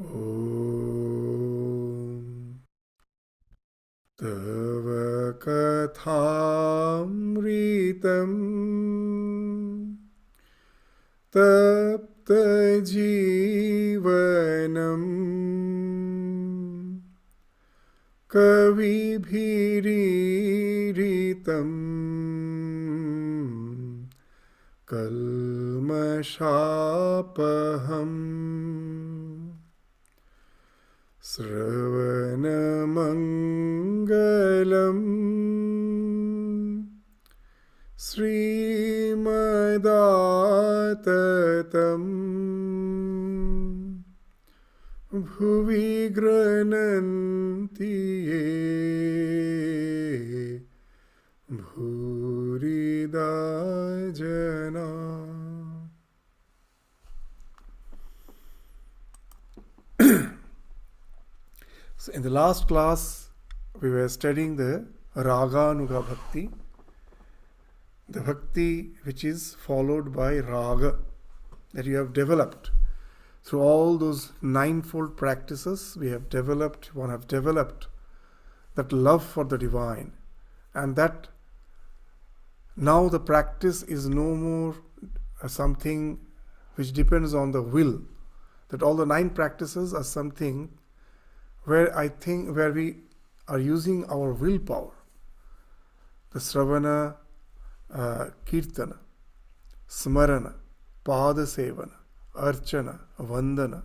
Om Tava Kathamritam Tapta Jivanam Kavibhiriritam Kalmashapaham Sravanamangalam Srimadatam Bhuvi Grananti Ye Bhurida Jana. So in the last class, we were studying the Raganuga Bhakti, the Bhakti which is followed by Raga, that you have developed. Through all those ninefold practices, one have developed that love for the divine, and that now the practice is no more something which depends on the will, that all the 9 practices are something where we are using our willpower. The Sravana, Kirtana, Smarana, Pada Sevana, Archana, Vandana,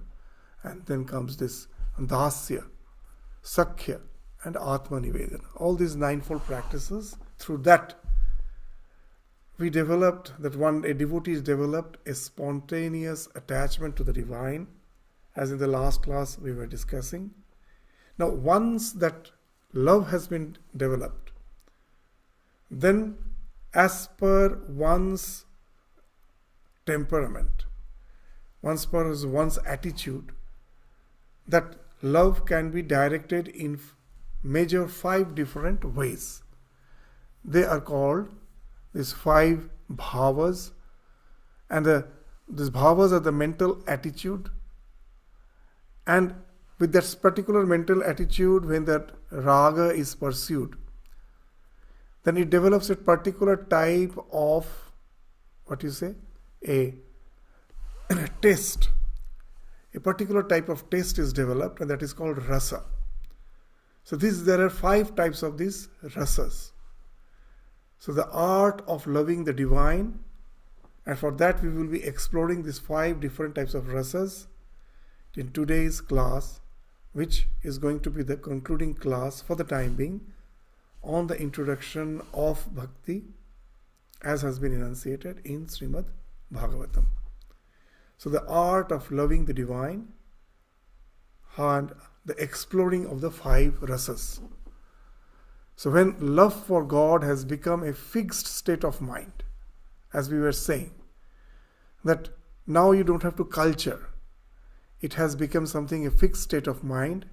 and then comes this Dasya, Sakhya, and Atma Nivedana. All these ninefold practices, through that we developed, a devotee has developed a spontaneous attachment to the divine, as in the last class we were discussing. Now, once that love has been developed, then as per one's temperament, one's attitude, that love can be directed in major 5 different ways. They are called these 5 bhavas, and these bhavas are the mental attitude, and with that particular mental attitude, when that raga is pursued, then it develops a particular type of, a taste. A particular type of taste is developed, and that is called rasa. So there are 5 types of these rasas. So the art of loving the divine, and for that we will be exploring these 5 different types of rasas in today's class, which is going to be the concluding class for the time being on the introduction of Bhakti, as has been enunciated in Shrimad Bhagavatam. So the art of loving the divine and the exploring of the 5 rasas. So when love for God has become a fixed state of mind, as we were saying, that now you don't have to culture, it has become something, a fixed state of mind,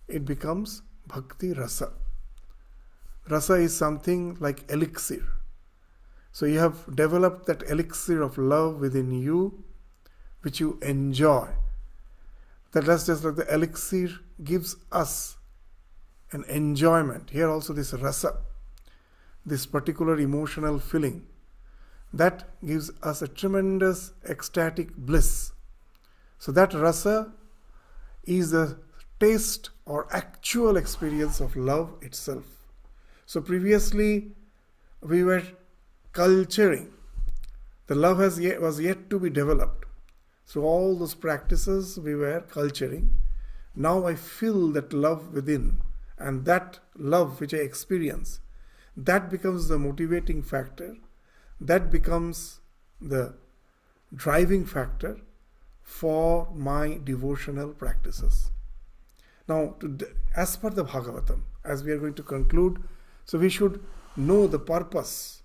it becomes bhakti rasa. Rasa is something like elixir. So you have developed that elixir of love within you, which you enjoy. That's just like the elixir gives us an enjoyment. Here also this rasa, this particular emotional feeling, that gives us a tremendous ecstatic bliss. So that rasa is the taste or actual experience of love itself. So previously we were culturing. The love was yet to be developed. Through all those practices we were culturing. Now I feel that love within, and that love which I experience, that becomes the motivating factor, that becomes the driving factor for my devotional practices. Now, as per the Bhagavatam, as we are going to conclude, so we should know the purpose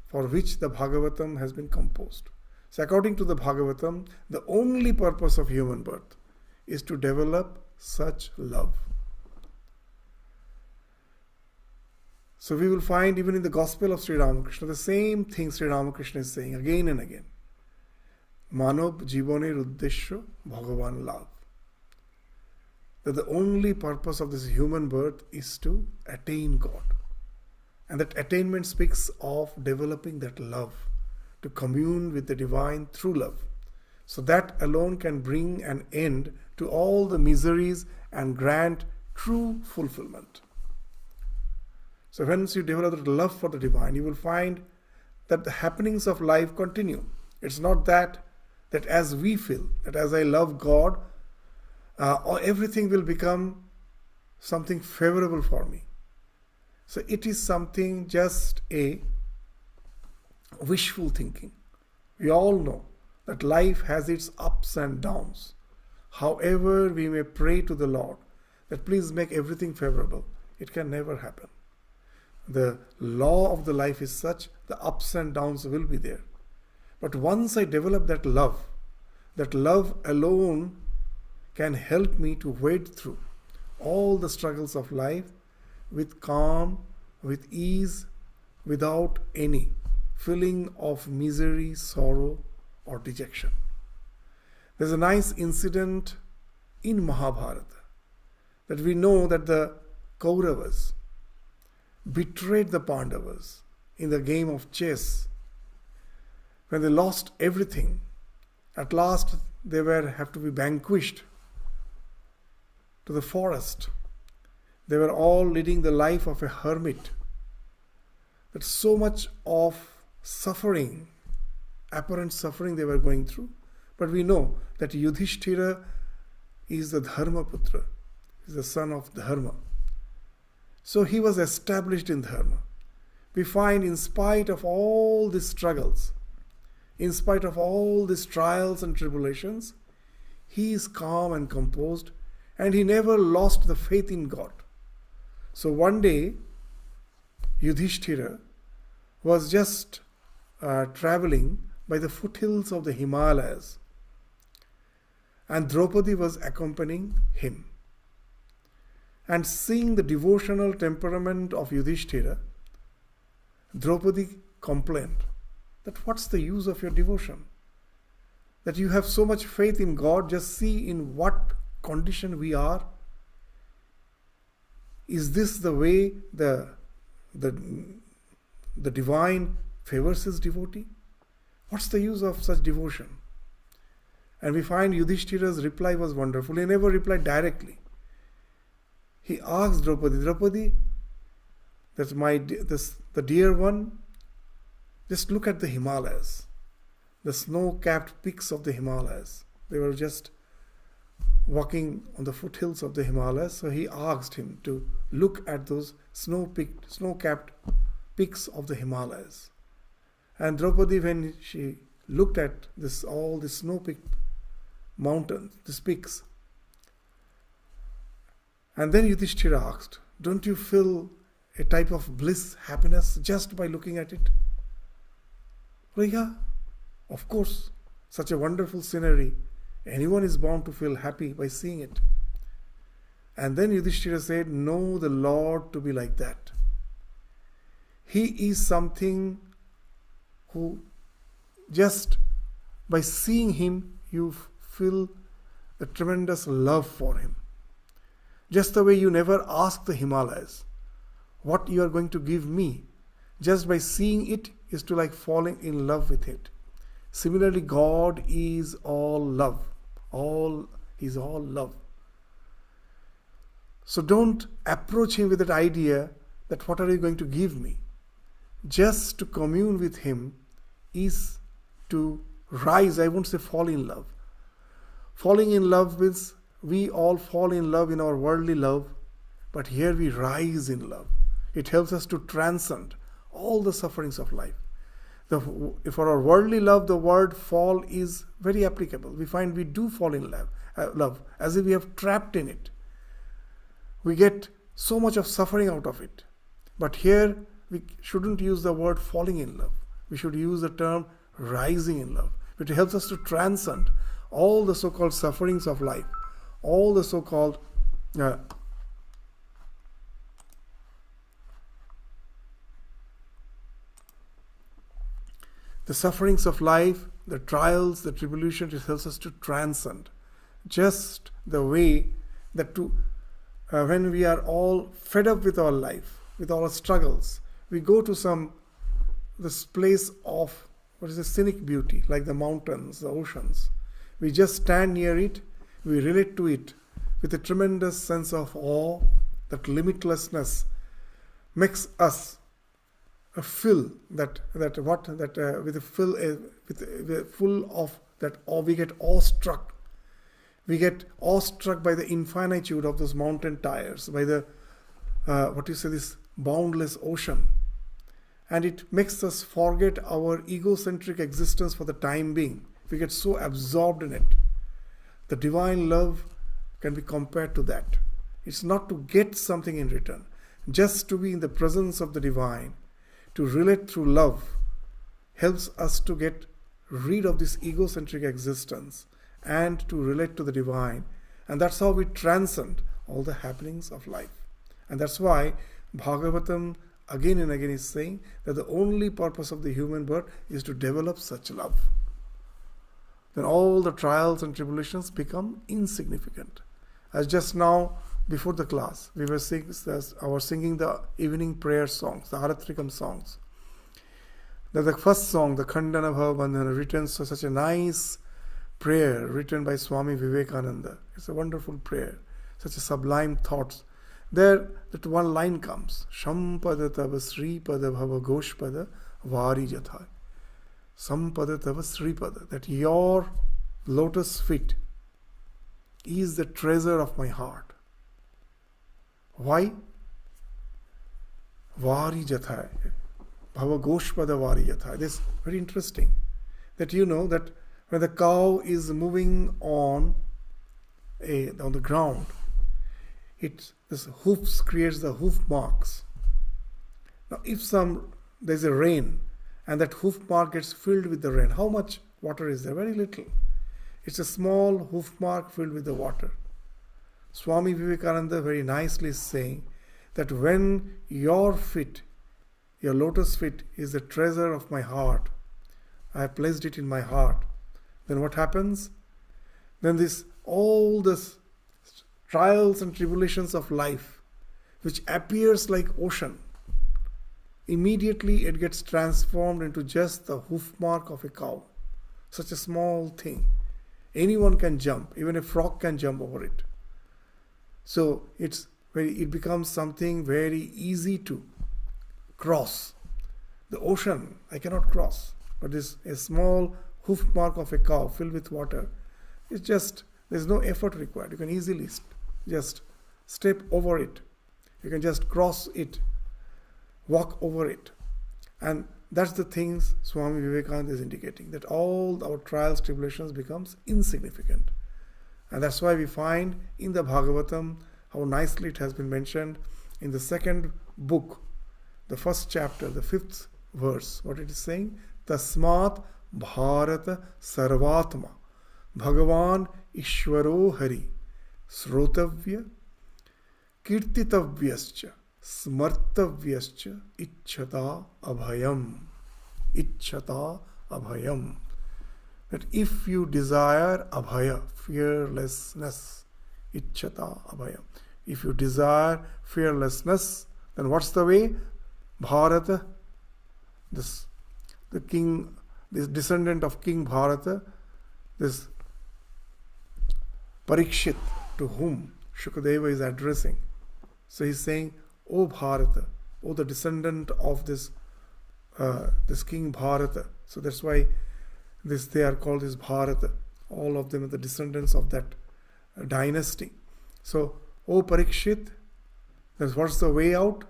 for which the Bhagavatam has been composed. So according to the Bhagavatam, the only purpose of human birth is to develop such love. So we will find even in the Gospel of Sri Ramakrishna, the same thing Sri Ramakrishna is saying again and again. Manav Jiboner Uddeshyo Bhagavan Lav. that the only purpose of this human birth is to attain God. And that attainment speaks of developing that love, to commune with the divine through love. So that alone can bring an end to all the miseries and grant true fulfillment. So once you develop that love for the divine, you will find that the happenings of life continue. It's not that as we feel, that as I love God, everything will become something favorable for me. So it is something just a wishful thinking. We all know that life has its ups and downs. However, we may pray to the Lord that please make everything favorable. It can never happen. The law of the life is such, the ups and downs will be there. But once I develop that love alone can help me to wade through all the struggles of life with calm, with ease, without any feeling of misery, sorrow, or dejection. There's a nice incident in Mahabharata that we know that the Kauravas betrayed the Pandavas in the game of chess. When they lost everything, at last they have to be vanquished to the forest. They were all leading the life of a hermit. That so much of suffering, apparent suffering they were going through. But we know that Yudhishthira is the Dharmaputra, is the son of Dharma. So he was established in Dharma. We find in spite of all these struggles, in spite of all these trials and tribulations, he is calm and composed, and he never lost the faith in God. So one day, Yudhishthira was just traveling by the foothills of the Himalayas, and Draupadi was accompanying him. And seeing the devotional temperament of Yudhishthira, Draupadi complained that what's the use of your devotion? That you have so much faith in God, just see in what condition we are. Is this the way the divine favors his devotee? What's the use of such devotion? And we find Yudhishthira's reply was wonderful. He never replied directly. He asked Draupadi, that's the dear one, just look at the Himalayas, the snow-capped peaks of the Himalayas. They were just walking on the foothills of the Himalayas. So he asked him to look at those snow-capped peaks of the Himalayas. And Draupadi, when she looked at all the snow-peaked mountains, these peaks, and then Yudhishthira asked, don't you feel a type of bliss, happiness just by looking at it? Well, yeah, of course, such a wonderful scenery. Anyone is bound to feel happy by seeing it. And then Yudhishthira said, know the Lord to be like that. He is something who just by seeing him, you feel a tremendous love for him. Just the way you never ask the Himalayas what you are going to give me. Just by seeing it is to like falling in love with it. Similarly, God is all love. He's all love. So don't approach him with that idea that what are you going to give me? Just to commune with him is to rise, I won't say fall in love. Falling in love means we all fall in love in our worldly love, but here we rise in love. It helps us to transcend all the sufferings of life. For our worldly love, the word fall is very applicable. We find we do fall in love as if we have trapped in it. We get so much of suffering out of it. But here, we shouldn't use the word falling in love. We should use the term rising in love. It helps us to transcend all the so-called sufferings of life, all the so-called the sufferings of life, the trials, the tribulations. It helps us to transcend. Just the way that when we are all fed up with our life, with our struggles, we go to this place of what is a scenic beauty, like the mountains, the oceans. We just stand near it, we relate to it with a tremendous sense of awe. That limitlessness makes us full of that awe. We get awestruck. We get awestruck by the infinitude of those mountain tires, by the this boundless ocean. And it makes us forget our egocentric existence for the time being. We get so absorbed in it. The divine love can be compared to that. It's not to get something in return, just to be in the presence of the divine, to relate through love, helps us to get rid of this egocentric existence and to relate to the divine. And that's how we transcend all the happenings of life. And that's why Bhagavatam again and again is saying that the only purpose of the human birth is to develop such love. Then all the trials and tribulations become insignificant. As just now, before the class, we were singing the evening prayer songs, the Aratrikam songs. The first song, the Khandana Bhavabandhana, written such a nice prayer, written by Swami Vivekananda. It's a wonderful prayer, such a sublime thoughts. There, that one line comes, Sampada tava Sri Pada Bhava Goshpada Vari Jatha. Sampada tava Sri Pada, that your lotus feet is the treasure of my heart. Why? Vari Jatha. Bhava Goshpada Vari Jatha. This is very interesting. That you know that when the cow is moving on the ground, this hoofs creates the hoof marks. Now if there's a rain and that hoof mark gets filled with the rain, how much water is there? Very little. It's a small hoof mark filled with the water. Swami Vivekananda very nicely is saying that when your lotus feet is the treasure of my heart, I have placed it in my heart, then what happens? Then all this trials and tribulations of life, which appears like ocean, immediately it gets transformed into just the hoof mark of a cow. Such a small thing. Anyone can jump, even a frog can jump over it. So it becomes something very easy to cross. The ocean, I cannot cross. But a small hoof mark of a cow filled with water, there's no effort required. You can easily just step over it. You can just cross it, walk over it. And that's the things Swami Vivekananda is indicating, that all our trials, tribulations becomes insignificant. And that's why we find in the Bhagavatam how nicely it has been mentioned in the second book, the first chapter, the 5th verse. What it is saying? Tasmat Bharata Sarvatma Bhagavan Ishwaro Hari Srotavya Kirtitavyascha Smartavyascha Ichchata Abhayam. Ichchata Abhayam. That if you desire abhaya, fearlessness, Ichchata Abhayam. If you desire fearlessness, then what's the way? Bharata, the king, this descendant of King Bharata, this Parikshit, to whom Shukadeva is addressing. So he's saying, O Bharata, O the descendant of this King Bharata. So that's why they are called as Bharata. All of them are the descendants of that dynasty. So, O Parikshit, that's what's the way out?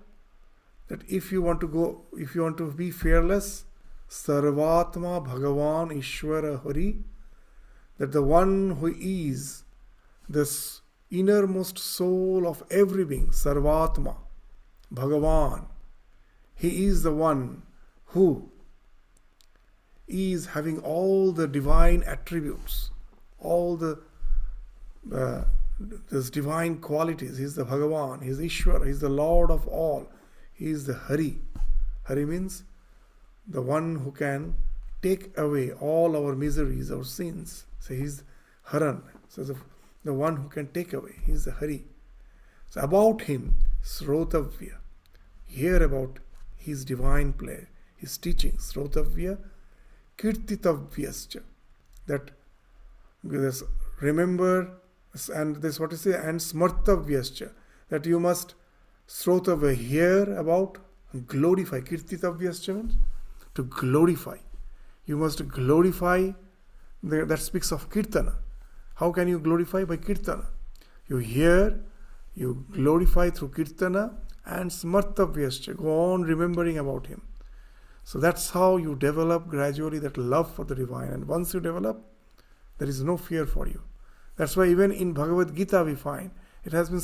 That if you want to be fearless, Sarvatma Bhagavan Ishwara Hari, that the one who is this innermost soul of every being, Sarvatma, Bhagavan, he is the one who is having all the divine attributes, all these divine qualities. He is the Bhagavan, he is Ishwar, he is the Lord of all, he is the Hari. Hari means the one who can take away all our miseries, our sins. So he is Haran. So the one who can take away. He is the Hari. So about him, Srotavya. Hear about his divine play, his teachings. Srotavya, Kirtitavyascha. That this remember, and this what is it, and Smartavyascha. That you must Srotavya hear about, glorify. Kirtitavyascha means to glorify. You must glorify. That speaks of Kirtana. How can you glorify? By Kirtana. You hear, you glorify through Kirtana, and Smartavyascha. Go on remembering about him. So that's how you develop gradually that love for the divine. And once you develop, there is no fear for you. That's why even in Bhagavad Gita we find, it has been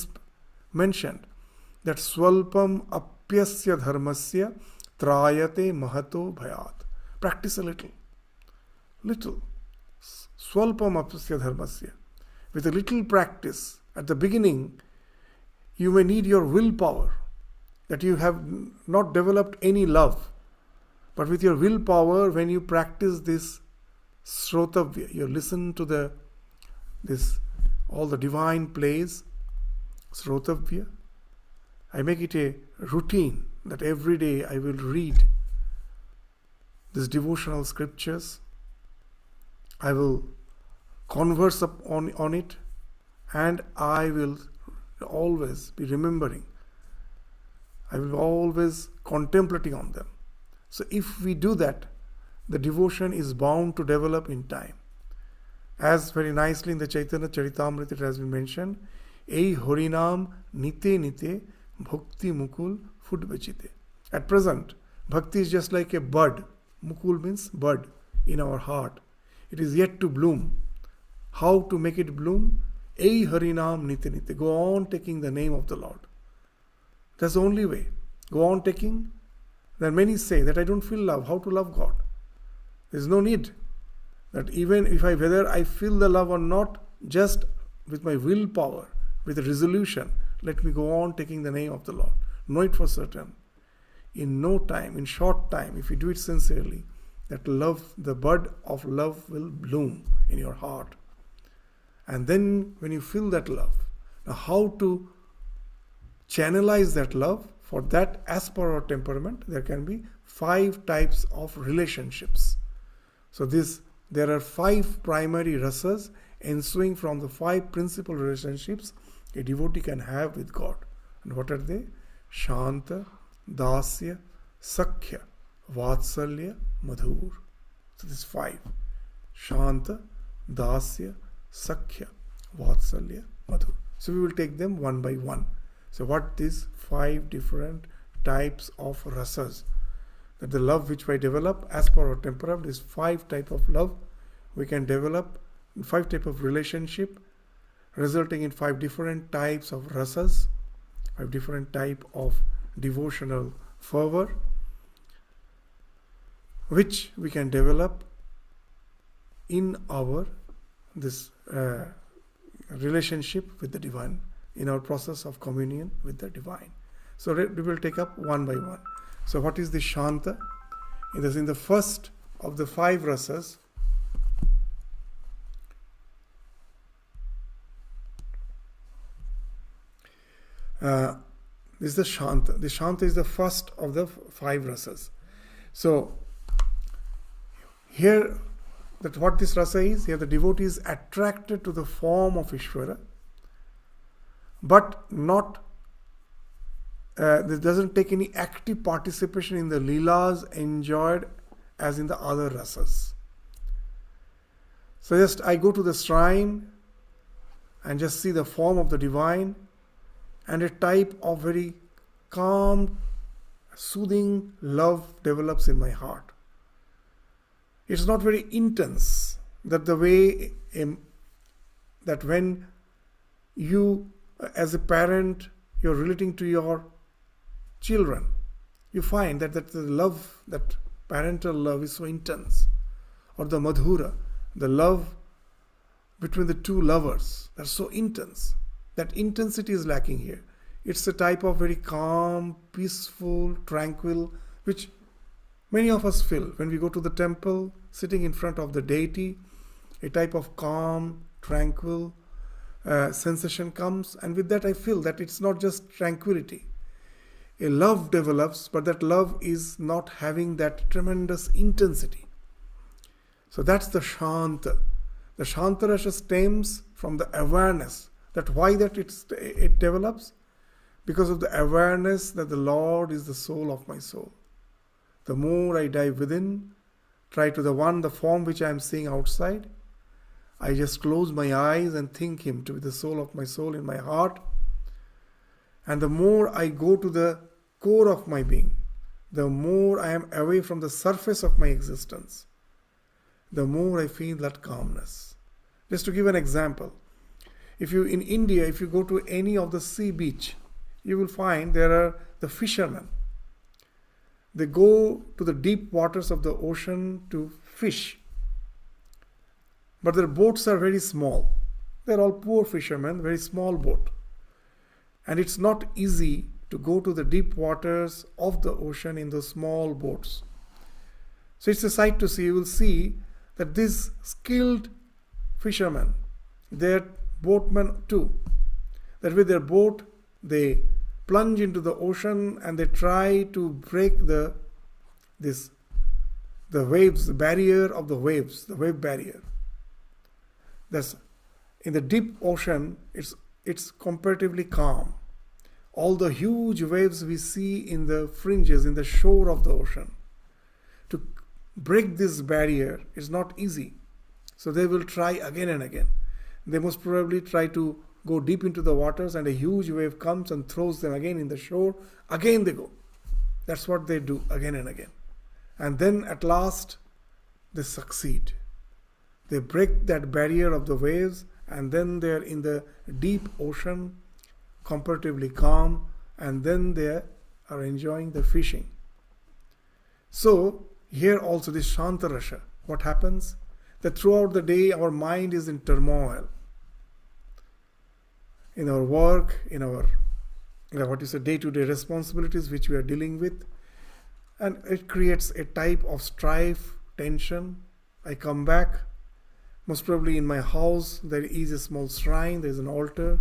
mentioned that Swalpam apyasya dharmasya trayate mahato bhayat. Practice a little. Little. Swalpam apyasya dharmasya. With a little practice, at the beginning, you may need your willpower, that you have not developed any love. But with your willpower, when you practice this Srotavya, you listen to all the divine plays, Srotavya. I make it a routine that every day I will read these devotional scriptures. I will converse on it, and I will always be remembering. I will always contemplating on them. So if we do that, the devotion is bound to develop in time. As very nicely in the Chaitanya Charitamrita it has been mentioned, Ei Harinam Nite Nite Bhakti Mukul Fud Bechite. At present, bhakti is just like a bud. Mukul means bud in our heart. It is yet to bloom. How to make it bloom? Ei Harinam Nite Nite. Go on taking the name of the Lord. That's the only way. Go on taking. Then many say that I don't feel love. How to love God? There is no need. That even if whether I feel the love or not, just with my willpower, with a resolution, let me go on taking the name of the Lord. Know it for certain. In no time, in short time, if you do it sincerely, that love, the bud of love will bloom in your heart. And then when you feel that love, now how to channelize that love? For that, as per our temperament, there can be 5 types of relationships. So there are 5 primary rasas ensuing from the 5 principal relationships a devotee can have with God. And what are they? Shanta, Dasya, Sakhya, Vatsalya, Madhur. So these 5. Shanta, Dasya, Sakhya, Vatsalya, Madhur. So we will take them one by one. So what these 5 different types of rasas, that the love which we develop as per our temperament is 5 type of love we can develop, 5 type of relationship resulting in 5 different types of rasas, 5 different type of devotional fervor which we can develop in our this relationship with the divine, in our process of communion with the divine. So we will take up one by one. So what is the Shanta? It is in the first of the 5 rasas. This is the Shanta. The Shanta is the first of the 5 rasas. So here, that what this rasa is, here the devotee is attracted to the form of Ishvara, but not, this doesn't take any active participation in the leelas enjoyed as in the other rasas. So just I go to the shrine and just see the form of the divine, and a type of very calm, soothing love develops in my heart. It's not very intense, that the way that when you as a parent you're relating to your children, you find that the love, that parental love is so intense. Or the madhura, the love between the 2 lovers, that's so intense. That intensity is lacking here. It's a type of very calm, peaceful, tranquil, which many of us feel when we go to the temple, sitting in front of the deity, a type of calm, tranquil, sensation comes, and with that I feel that it's not just tranquility. A love develops, but that love is not having that tremendous intensity. So that's the Shanta. The Shanta Rasa stems from the awareness. That why that it develops? Because of the awareness that the Lord is the soul of my soul. The more I dive within, try to the form which I am seeing outside, I just close my eyes and think Him to be the soul of my soul in my heart. And the more I go to the core of my being, the more I am away from the surface of my existence, the more I feel that calmness. Just to give an example, in India, if you go to any of the sea beach, you will find there are the fishermen. They go to the deep waters of the ocean to fish. But their boats are very small. They're all poor fishermen, very small boat. And it's not easy to go to the deep waters of the ocean in those small boats. So it's a sight to see. You will see that these skilled fishermen, they're boatmen too, that with their boat they plunge into the ocean and they try to break the waves, the barrier of the waves, the wave barrier. That's in the deep ocean, it's comparatively calm. All the huge waves we see in the fringes, in the shore of the ocean, to break this barrier is not easy. So they will try again and again. They most probably try to go deep into the waters, and a huge wave comes and throws them again in the shore. Again they go. That's what they do again and again. And then at last they succeed. They break that barrier of the waves, and then they're in the deep ocean, comparatively calm, and then they are enjoying the fishing. So here also this Shanta Rasa, what happens? That throughout the day our mind is in turmoil. In our work, in our day-to-day responsibilities which we are dealing with, and it creates a type of strife, tension. I come back, most probably in my house there is a small shrine, there is an altar,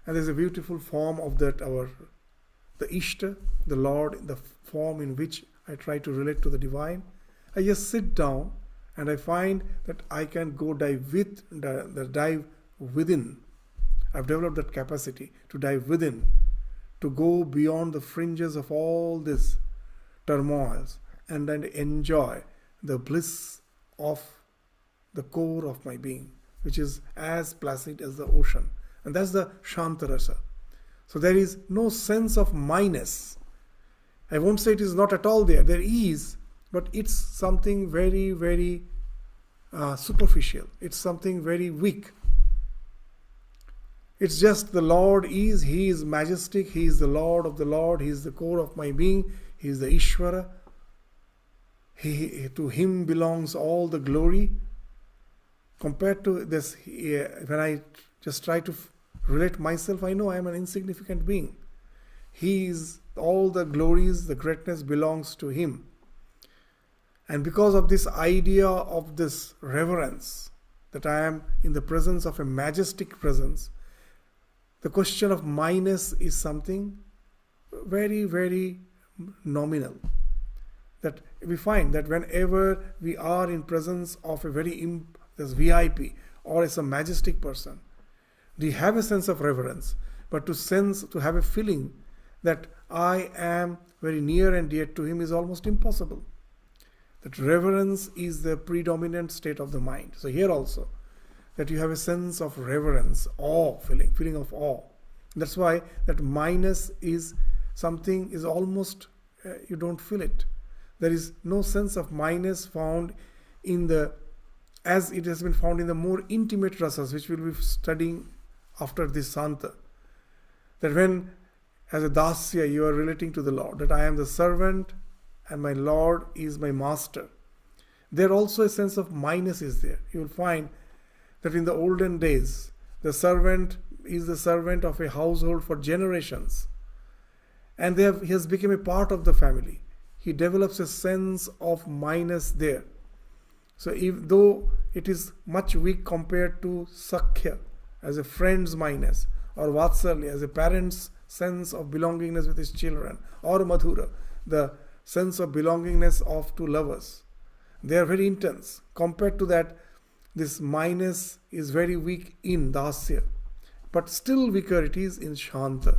and there is a beautiful form of that the Ishta, the Lord, the form in which I try to relate to the divine. I just sit down and I find that I can go dive within. I've developed that capacity to dive within, to go beyond the fringes of all these turmoils, and then enjoy the bliss of the core of my being, which is as placid as the ocean. And that's the Shanta Rasa. So there is no sense of minus. I won't say it is not at all there. There is, but it's something very, very superficial. It's something very weak. It's just the Lord He is majestic, He is the Lord of the Lord, He is the core of my being, He is the Ishvara. To Him belongs all the glory. Compared to this, when I just try to relate myself, I know I am an insignificant being. He is, all the glories, the greatness belongs to Him. And because of this idea of this reverence, that I am in the presence of a majestic presence, the question of minus is something very, very nominal. That we find that whenever we are in presence of a very this VIP or as a majestic person, we have a sense of reverence, but to have a feeling that I am very near and dear to Him is almost impossible. That reverence is the predominant state of the mind. So here also, that you have a sense of reverence, awe, feeling of awe. That's why that minus is something is almost, you don't feel it. There is no sense of minus found as it has been found in the more intimate rasas, which we'll be studying after this Santa. That when, as a dasya, you are relating to the Lord, that I am the servant and my Lord is my master. There also a sense of minus is there. You will find that in the olden days, the servant is the servant of a household for generations. And he has become a part of the family. He develops a sense of minus there. So though it is much weak compared to Sakhya, as a friend's minus, or vatsalya as a parent's sense of belongingness with his children, or madhura, the sense of belongingness of two lovers. They are very intense. Compared to that, this minus is very weak in dasya, but still weaker it is in shanta,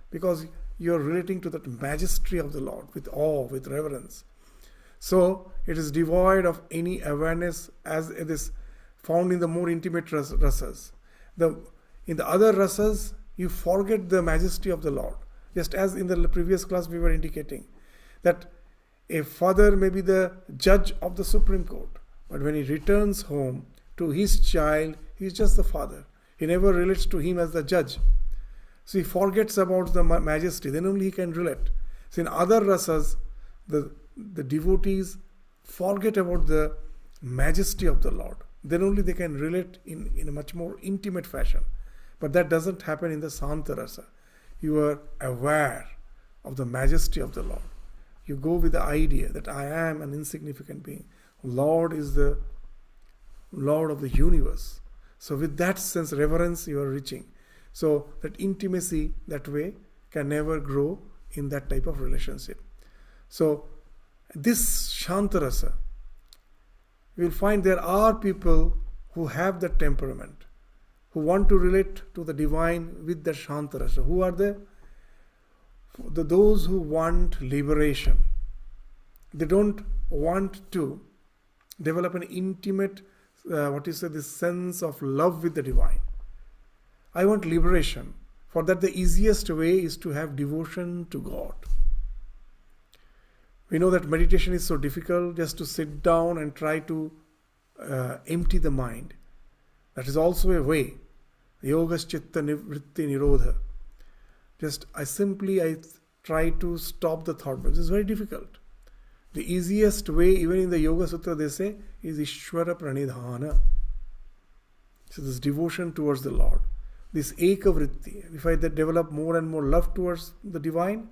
because you are relating to that majesty of the Lord with awe, with reverence. So it is devoid of any awareness as it is found in the more intimate rasas. In the other rasas, you forget the majesty of the Lord. Just as in the previous class we were indicating, that a father may be the judge of the Supreme Court, but when he returns home to his child, he is just the father. He never relates to him as the judge. So he forgets about the majesty, then only he can relate. So in other rasas, the devotees forget about the majesty of the Lord. Then only they can relate in a much more intimate fashion. But that doesn't happen in the Santa rasa. You are aware of the majesty of the Lord. You go with the idea that I am an insignificant being. Lord is the Lord of the universe. So with that sense, reverence, you are reaching. So that intimacy that way can never grow in that type of relationship. So this Shantarasa, you will find there are people who have that temperament, who want to relate to the divine with the Shantarasa. Who are they? Those who want liberation. They don't want to develop an intimate, this sense of love with the divine. I want liberation. For that, the easiest way is to have devotion to God. We know that meditation is so difficult, just to sit down and try to empty the mind. That is also a way. Yogas chitta nivritti nirodha. I try to stop the thought. But this is very difficult. The easiest way, even in the Yoga Sutra they say, is Ishvara Pranidhana. So this devotion towards the Lord. This ekavritti. If I develop more and more love towards the divine,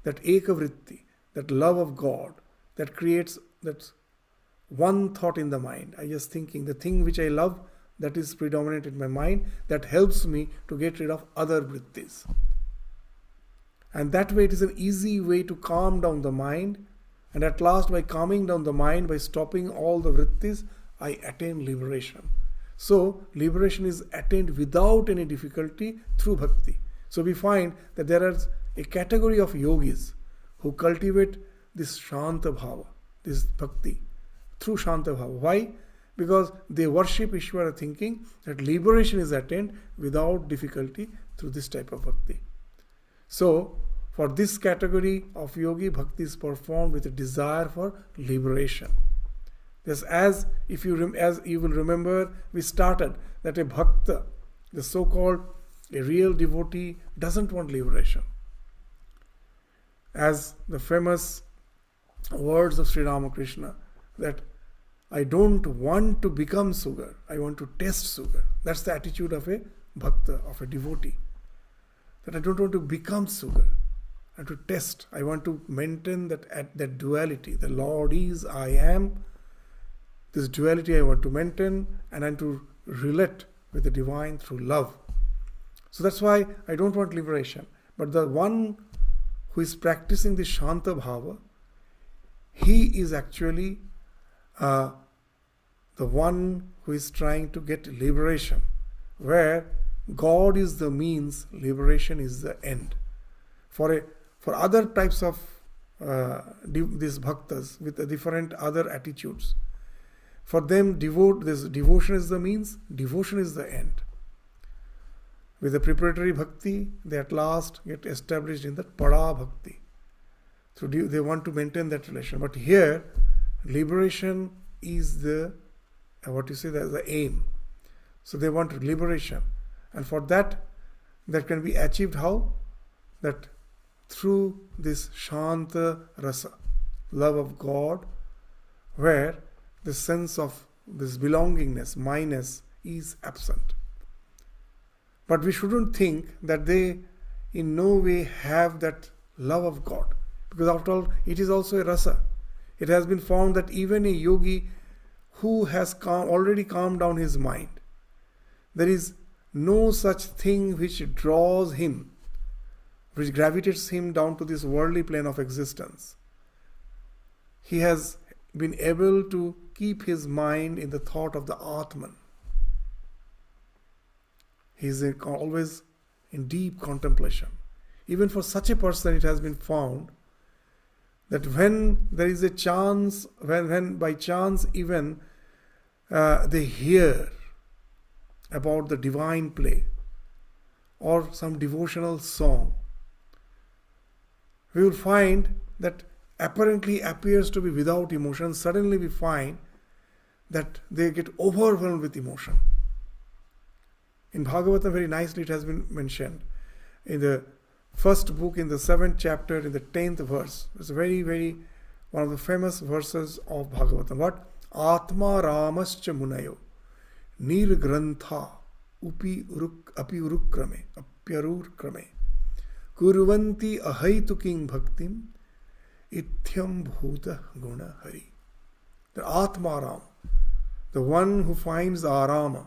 that ekavritti, that love of God, that creates that one thought in the mind. I just thinking the thing which I love, that is predominant in my mind, that helps me to get rid of other vrittis. And that way it is an easy way to calm down the mind. And at last, by calming down the mind, by stopping all the vrittis, I attain liberation. So liberation is attained without any difficulty through bhakti. So we find that there is a category of yogis who cultivate this Shanta Bhava, this bhakti, through Shanta Bhava. Why? Because they worship Ishvara thinking that liberation is attained without difficulty through this type of bhakti. So, for this category of yogi, bhakti is performed with a desire for liberation. Just as you will remember, we started that a bhakta, the so-called a real devotee, doesn't want liberation. As the famous words of Sri Ramakrishna, that I don't want to become sugar, I want to taste sugar. That's the attitude of a bhakta, of a devotee. That I don't want to become sugar and to taste. I want to maintain that duality. The Lord is, I am. This duality I want to maintain, and I want to relate with the divine through love. So that's why I don't want liberation. But the one who is practicing the Shanta Bhava, he is actually the one who is trying to get liberation, where God is the means, liberation is the end. For other types of these bhaktas with different other attitudes, for them devotion is the means, devotion is the end. With the preparatory bhakti, they at last get established in the pada bhakti. So they want to maintain that relation. But here, liberation is the aim. So they want liberation. And for that can be achieved how? That through this Shanta Rasa, love of God, where the sense of this belongingness, myness, is absent. But we shouldn't think that they in no way have that love of God. Because after all, it is also a rasa. It has been found that even a yogi who has already calmed down his mind, there is no such thing which draws him, which gravitates him down to this worldly plane of existence. He has been able to keep his mind in the thought of the Atman. He is always in deep contemplation. Even for such a person, it has been found that when there is a chance, when by chance even they hear about the divine play or some devotional song, we will find that apparently appears to be without emotion. Suddenly we find that they get overwhelmed with emotion. In Bhagavatam, very nicely it has been mentioned. In the first book, in the 7th chapter, in the 10th verse, it's one of the famous verses of Bhagavatam. What? Atma Ramascha Munayo Nirgrantha Api Urukrame Kurvanti Ahaituking Bhaktim Ithyam Bhuta Guna Hari. The Atma Ram, the one who finds Arama,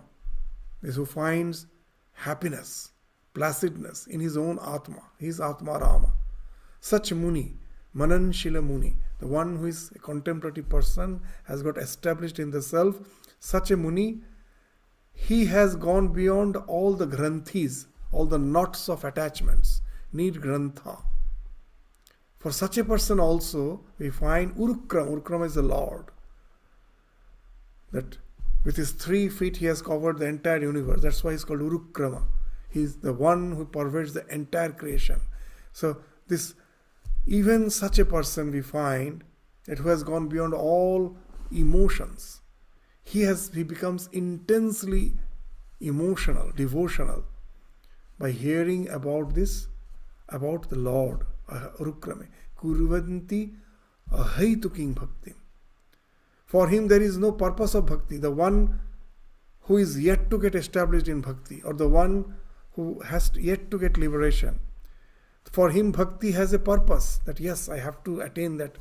is who finds happiness, placidness in his own Atma. He is Atma Rama. Such Muni, Mananshila Muni, the one who is a contemplative person, has got established in the self. Such a Muni, he has gone beyond all the granthis, all the knots of attachments. Need grantha. For such a person also, we find Urukrama. Urukrama is the Lord. That with his 3 feet he has covered the entire universe. That's why he's called Urukrama. He's the one who pervades the entire creation. So even such a person we find that who has gone beyond all emotions. He becomes intensely emotional, devotional by hearing about the Lord, Urukrame. Kurvanti ahaituking bhakti. For him there is no purpose of bhakti. The one who is yet to get established in bhakti, or the one who has yet to get liberation, for him bhakti has a purpose, that yes, I have to attain that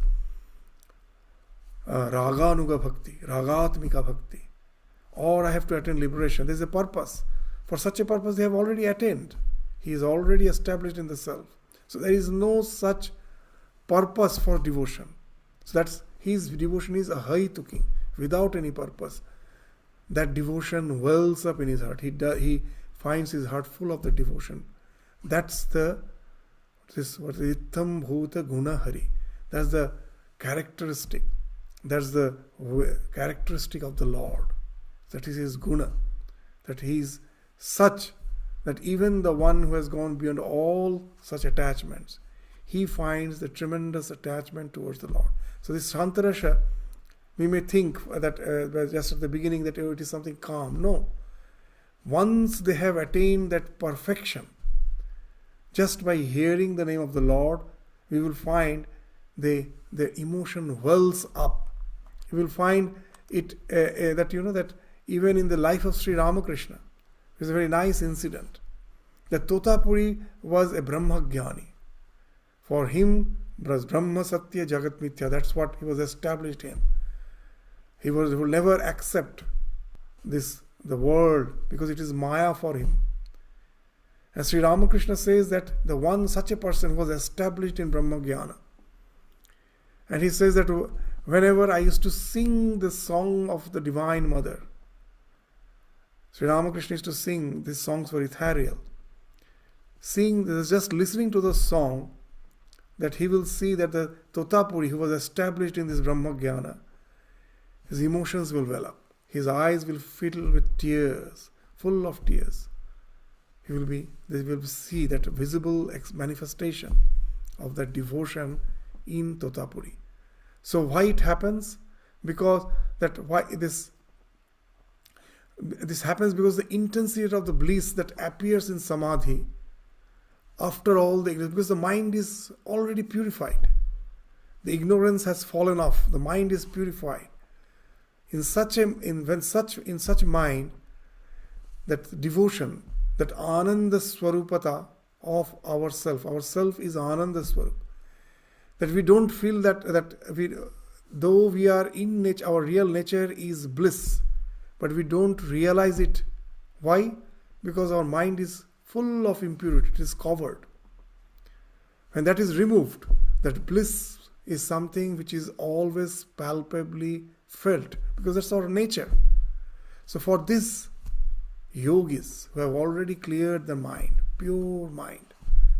raganuga bhakti, ragatmika bhakti, or I have to attain liberation. There is a purpose. For such a purpose they have already attained. He is already established in the self. So there is no such purpose for devotion. So that's his devotion is ahaituki, without any purpose. That devotion wells up in his heart. He finds his heart full of the devotion. That's Itham Bhuta Guna Hari. That's the characteristic. That's the characteristic of the Lord. That is his guna. That he is such that even the one who has gone beyond all such attachments, he finds the tremendous attachment towards the Lord. So this Shantarasha, we may think that just at the beginning that it is something calm. No. Once they have attained that perfection, just by hearing the name of the Lord, we will find the emotion wells up. You will find it that even in the life of Sri Ramakrishna, it's a very nice incident. That Totapuri was a Brahmagyani. For him, Brahma Satya Jagat Mithya, that's what he was established in. He will never accept the world, because it is Maya for him. And Sri Ramakrishna says that such a person was established in Brahmagyana. And he says that whenever I used to sing the song of the Divine Mother, Sri Ramakrishna used to sing these songs were ethereal. Just listening to the song, that he will see that the Totapuri who was established in this Brahmagyana, his emotions will well up. His eyes will fill with tears, full of tears. They will see that visible manifestation of that devotion in Totapuri. So why it happens? Because this happens because the intensity of the bliss that appears in Samadhi, after all because the mind is already purified. The ignorance has fallen off. The mind is purified. In such mind, that devotion, that Ananda Swarupata of ourself is Ananda Swarup. That we don't feel though we are in nature, our real nature is bliss, but we don't realize it. Why? Because our mind is full of impurity, it is covered. When that is removed, that bliss is something which is always palpably felt, because that's our nature. So for this, yogis who have already cleared the mind, pure mind,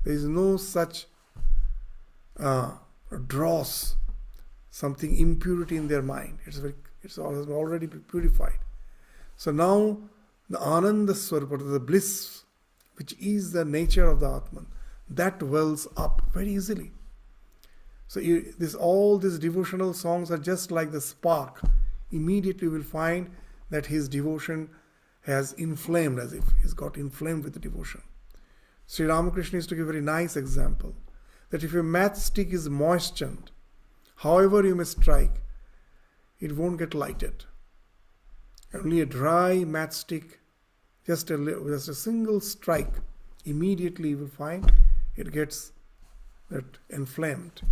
there is no such dross, something impurity in their mind. It's already purified. So now the Ananda Swarupa, the bliss, which is the nature of the Atman, that wells up very easily. So all these devotional songs are just like the spark. Immediately you will find that his devotion has inflamed, as if he's got inflamed with the devotion. Sri Ramakrishna used to give a very nice example, that if a matchstick is moistened, however you may strike, it won't get lighted. Only a dry matchstick, just a single strike, immediately you will find it gets that inflamed.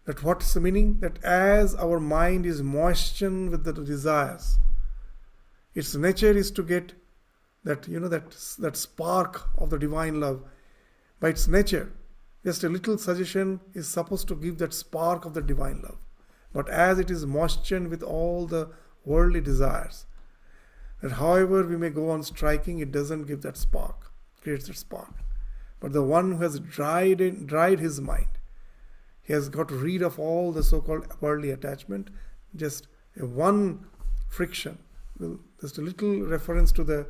That what's the meaning? That as our mind is moistened with the desires, its nature is to get that, that spark of the divine love. By its nature, just a little suggestion is supposed to give that spark of the divine love. But as it is moistened with all the worldly desires, that however we may go on striking, it doesn't give that spark, creates that spark. But the one who has dried his mind, he has got rid of all the so-called worldly attachment, just one friction, just a little reference to the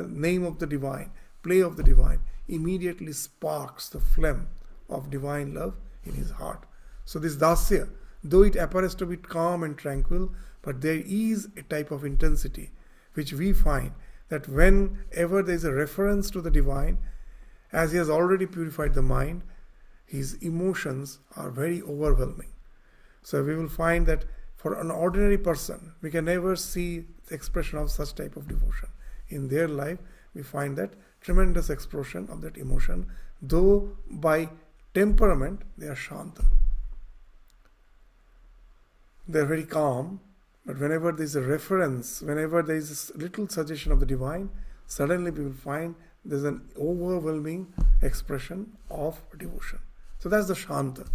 name of the divine, play of the divine, immediately sparks the flame of divine love in his heart. So this dasya, though it appears to be calm and tranquil, but there is a type of intensity which we find that whenever there is a reference to the divine, as he has already purified the mind, his emotions are very overwhelming. So we will find that for an ordinary person, we can never see the expression of such type of devotion. In their life, we find that tremendous expression of that emotion, though by temperament they are shanta. They are very calm, but whenever there is a reference, whenever there is a little suggestion of the divine, suddenly we will find there is an overwhelming expression of devotion. So that's the shanta.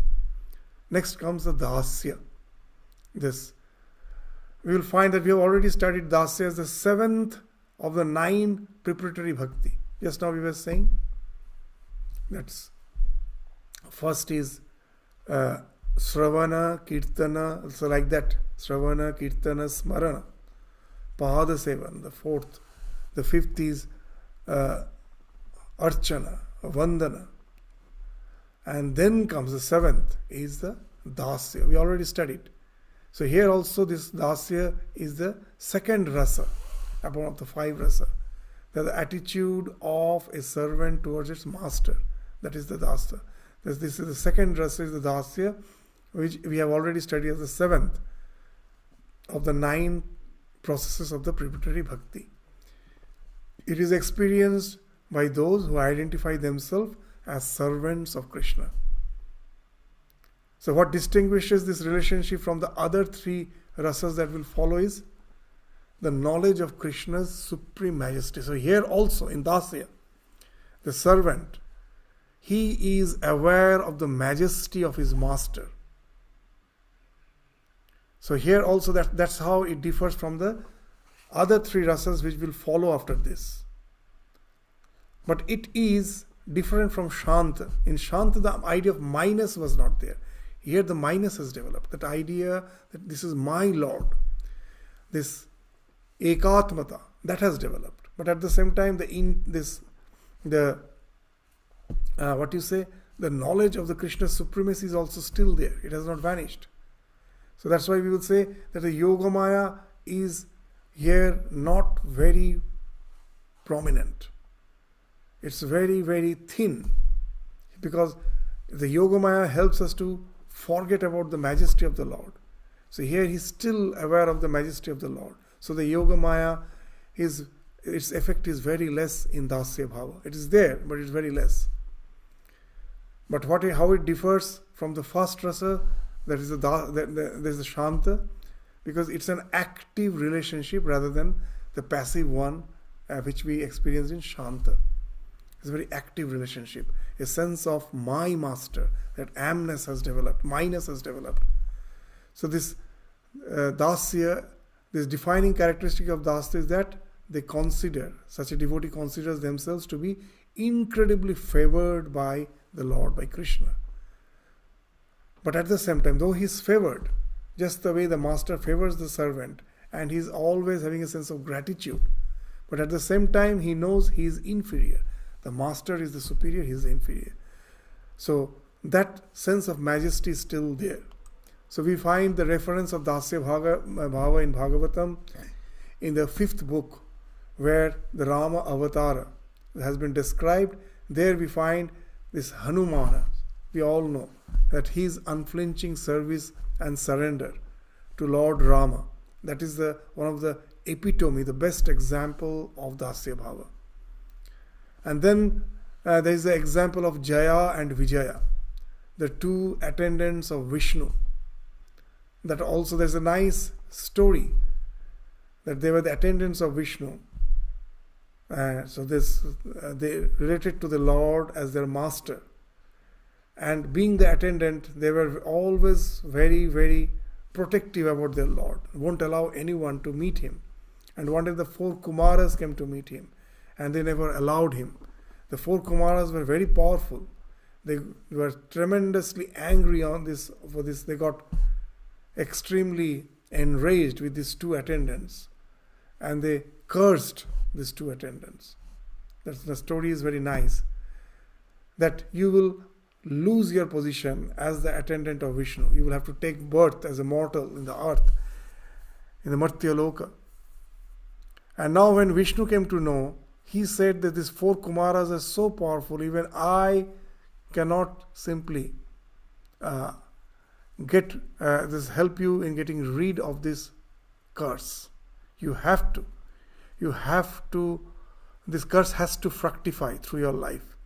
Next comes the dasya. This we will find that we have already studied dasya as the 7th of the 9 preparatory bhakti. Just now we were saying that's first is Sravana, Kirtana, so like that. Sravana, Kirtana, Smarana, Pada Sevan, the 4th. The 5th is Archana, Vandana. And then comes the 7th is the Dasya. We already studied. So here also this Dasya is the 2nd rasa, upon the 5 rasa. The attitude of a servant towards its master. That is the Dasya. This is the 2nd rasa, is the Dasya, which we have already studied as the 7th of the 9 processes of the preparatory bhakti. It is experienced by those who identify themselves as servants of Krishna. So what distinguishes this relationship from the other 3 rasas that will follow is the knowledge of Krishna's supreme majesty. So here also in Dasya, the servant, he is aware of the majesty of his master. So here also that's how it differs from the other 3 rasas which will follow after this. But it is different from Shanta. In Shanta, the idea of minus was not there. Here the minus has developed. That idea that this is my Lord. This ekatmata, that has developed. But at the same time, the knowledge of the Krishna's supremacy is also still there. It has not vanished. So that's why we will say that the Yogamaya is here not very prominent. It's very, very thin, because the Yogamaya helps us to forget about the majesty of the Lord. So here he's still aware of the majesty of the Lord. So the Yogamaya, its effect is very less in Dasya Bhava. It is there, but it's very less. But how it differs from the first rasa, that is the Shanta, because it's an active relationship rather than the passive one, which we experience in Shanta. It's a very active relationship, a sense of my master, that amness has developed, myness has developed. So this dasya, this defining characteristic of dasya is that they consider, such a devotee considers themselves to be incredibly favored by the Lord, by Krishna. But at the same time, though he is favored, just the way the master favors the servant, and he is always having a sense of gratitude, but at the same time he knows he is inferior. The master is the superior, he is the inferior. So that sense of majesty is still there. So we find the reference of Dasya Bhava in Bhagavatam in the 5th book, where the Rama Avatara has been described. There we find this Hanumana. We all know that his unflinching service and surrender to Lord Rama, that is one of the epitome, the best example of Dasya Bhava. And then there is the example of Jaya and Vijaya, the two attendants of Vishnu. That also there's a nice story that they were the attendants of Vishnu. So they related to the Lord as their master. And being the attendant, they were always very, very protective about their Lord. Won't allow anyone to meet him. And one day the 4 Kumaras came to meet him, and they never allowed him. The 4 Kumaras were very powerful. They were tremendously angry for this. They got extremely enraged with these 2 attendants, and they cursed these 2 attendants. The story is very nice. That you will lose your position as the attendant of Vishnu. You will have to take birth as a mortal in the earth, in the Martya Loka. And now when Vishnu came to know, he said that these 4 Kumaras are so powerful, even I cannot simply help you in getting rid of this curse. You have to, this curse has to fructify through your life.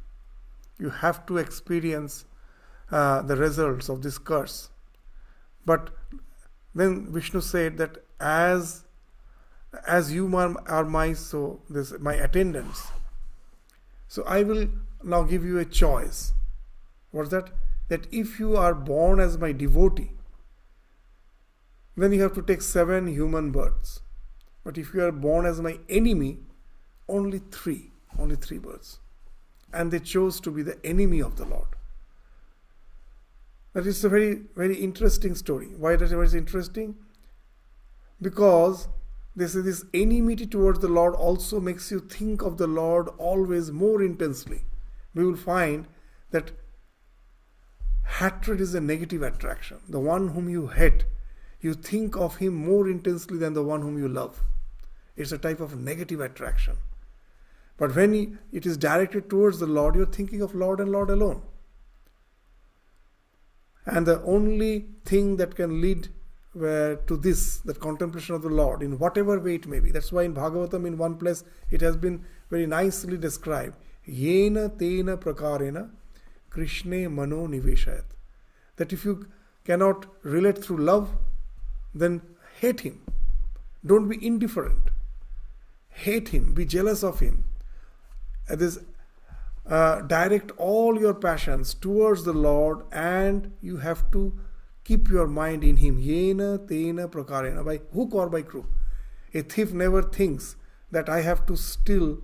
You have to experience the results of this curse. But then Vishnu said that as you are my attendants, so I will now give you a choice. What's that? That if you are born as my devotee, then you have to take 7 human births. But if you are born as my enemy, only 3 births. And they chose to be the enemy of the Lord. That is a very, very interesting story. Why that is interesting? Because this enmity towards the Lord also makes you think of the Lord always more intensely. We will find that hatred is a negative attraction. The one whom you hate, you think of him more intensely than the one whom you love. It's a type of negative attraction. But when it is directed towards the Lord, you're thinking of Lord and Lord alone. And the only thing that can lead to this, that contemplation of the Lord, in whatever way it may be. That's why in Bhagavatam, in one place, it has been very nicely described. Yena tena prakarena Krishne mano niveshayat. That if you cannot relate through love, then hate him. Don't be indifferent. Hate him. Be jealous of him. Direct all your passions towards the Lord, and you have to keep your mind in him. Yena tena prakarena. By hook or by crook. A thief never thinks that I have to steal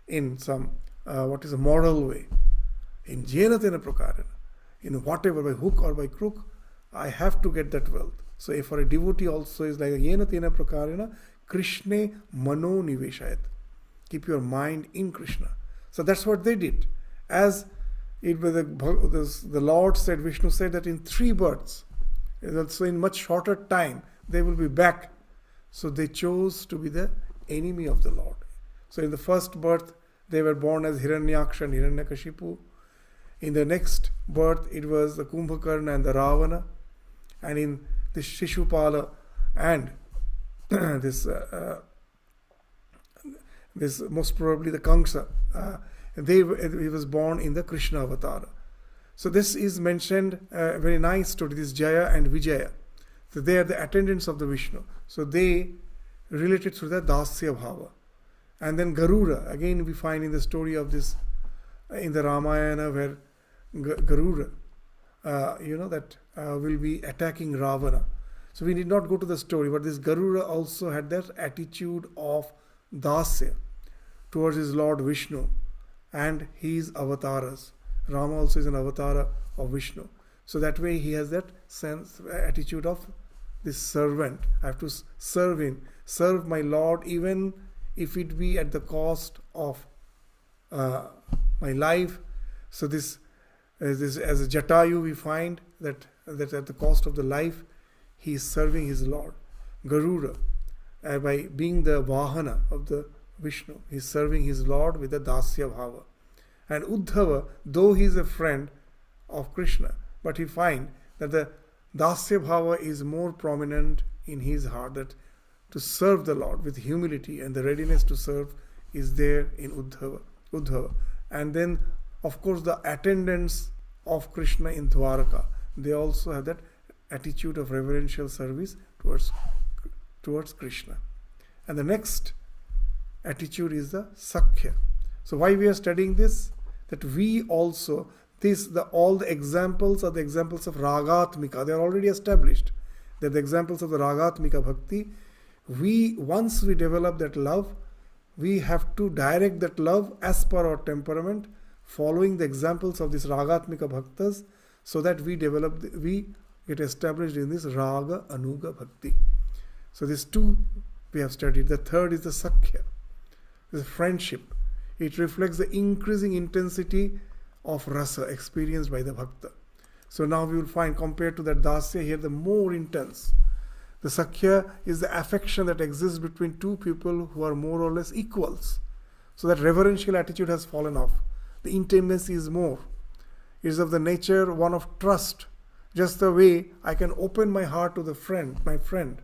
in some a moral way. In yena tena prakarena, in whatever, by hook or by crook, I have to get that wealth. So for a devotee also is like yena tena prakarena Krishne mano niveshayat. Keep your mind in Krishna. So that's what they did. As the Lord said, Vishnu said that in 3 births, so in much shorter time, they will be back. So they chose to be the enemy of the Lord. So in the first birth, they were born as Hiranyaksha and Hiranyakashipu. In the next birth, it was the Kumbhakarna and the Ravana. And in the Shishupala and this most probably the Kamsa, he was born in the Krishna avatar. So this is mentioned, a very nice story, this Jaya and Vijaya. So they are the attendants of the Vishnu. So they related through the Dasya Bhava. And then Garuda, again we find in the story of this, in the Ramayana, where Garuda, that will be attacking Ravana. So we need not go to the story, but this Garuda also had that attitude of Dasya towards his Lord Vishnu and his avatars. Rama also is an avatar of Vishnu. So that way he has that sense, attitude of this servant. I have to serve him, serve my Lord, even if it be at the cost of my life. So this as a Jatayu we find that at the cost of the life he is serving his Lord. Garuda, by being the Vahana of the Vishnu, he is serving his Lord with the Dasya Bhava. And Uddhava, though he is a friend of Krishna, but he finds that the Dasya Bhava is more prominent in his heart, that to serve the Lord with humility and the readiness to serve is there in Uddhava. And then, of course, the attendants of Krishna in Dwaraka, they also have that attitude of reverential service towards Krishna. And the next attitude is the Sakhya. So why we are studying this? That we also, all the examples are the examples of Ragatmika. They are already established. They are the examples of the Ragatmika Bhakti. Once we develop that love, we have to direct that love as per our temperament, following the examples of these Ragatmika Bhaktas, so that we get established in this Raga Anuga Bhakti. So these two we have studied. The third is the Sakhya, the friendship. It reflects the increasing intensity of rasa experienced by the bhakta. So now we will find, compared to that dasya, here the more intense. The Sakhya is the affection that exists between two people who are more or less equals. So that reverential attitude has fallen off. The intimacy is more. It is of the nature one of trust. Just the way I can open my heart to my friend.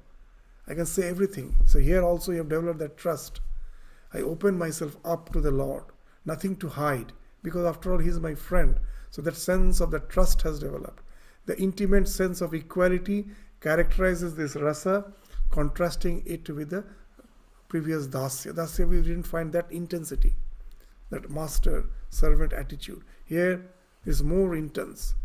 I can say everything. So here also you have developed that trust. I open myself up to the Lord. Nothing to hide. Because after all, He is my friend. So that sense of that trust has developed. The intimate sense of equality characterizes this rasa, contrasting it with the previous dasya. Dasya, we didn't find that intensity, that master-servant attitude. Here is more intense.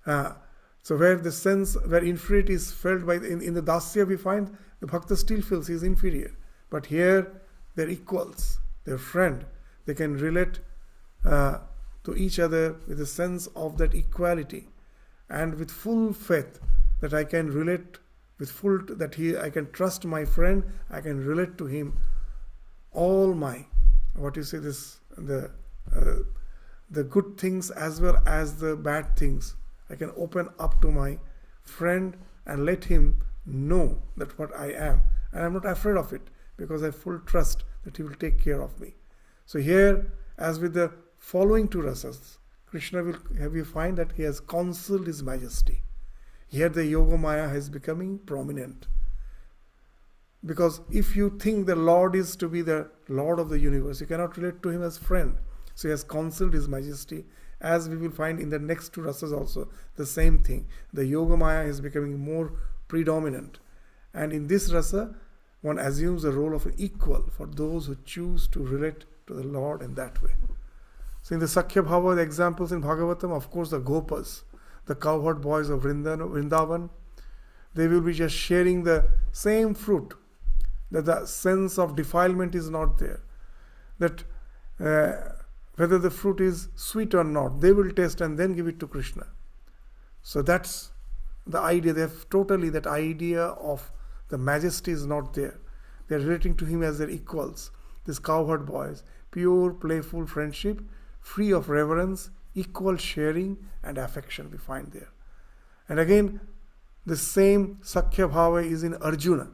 So where the sense, where inferiority is felt in the dasya, we find the bhakta still feels he is inferior. But here they're equals, they're friend. They can relate to each other with a sense of that equality, and with full faith that I can relate I can trust my friend, I can relate to him all the good things as well as the bad things. I can open up to my friend and let him know that what I am, and I'm not afraid of it, because I have full trust that he will take care of me. So here, as with the following two rasas, Krishna will have you find that he has concealed his majesty. Here the Yogamaya is becoming prominent. Because if you think the Lord is to be the Lord of the universe, you cannot relate to him as friend. So he has concealed his majesty, as we will find in the next two rasas also, the same thing. The Yogamaya is becoming more predominant. And in this rasa, one assumes the role of an equal for those who choose to relate to the Lord in that way. So in the Sakhya Bhava, the examples in Bhagavatam, of course the Gopas, the cowherd boys of Vrindavan, they will be just sharing the same fruit, that the sense of defilement is not there. That whether the fruit is sweet or not, they will taste and then give it to Krishna. So that's the idea. They have totally that idea of the majesty is not there. They are relating to him as their equals. These cowherd boys, pure, playful friendship, free of reverence, equal sharing and affection we find there. And again, the same Sakhya Bhava is in Arjuna.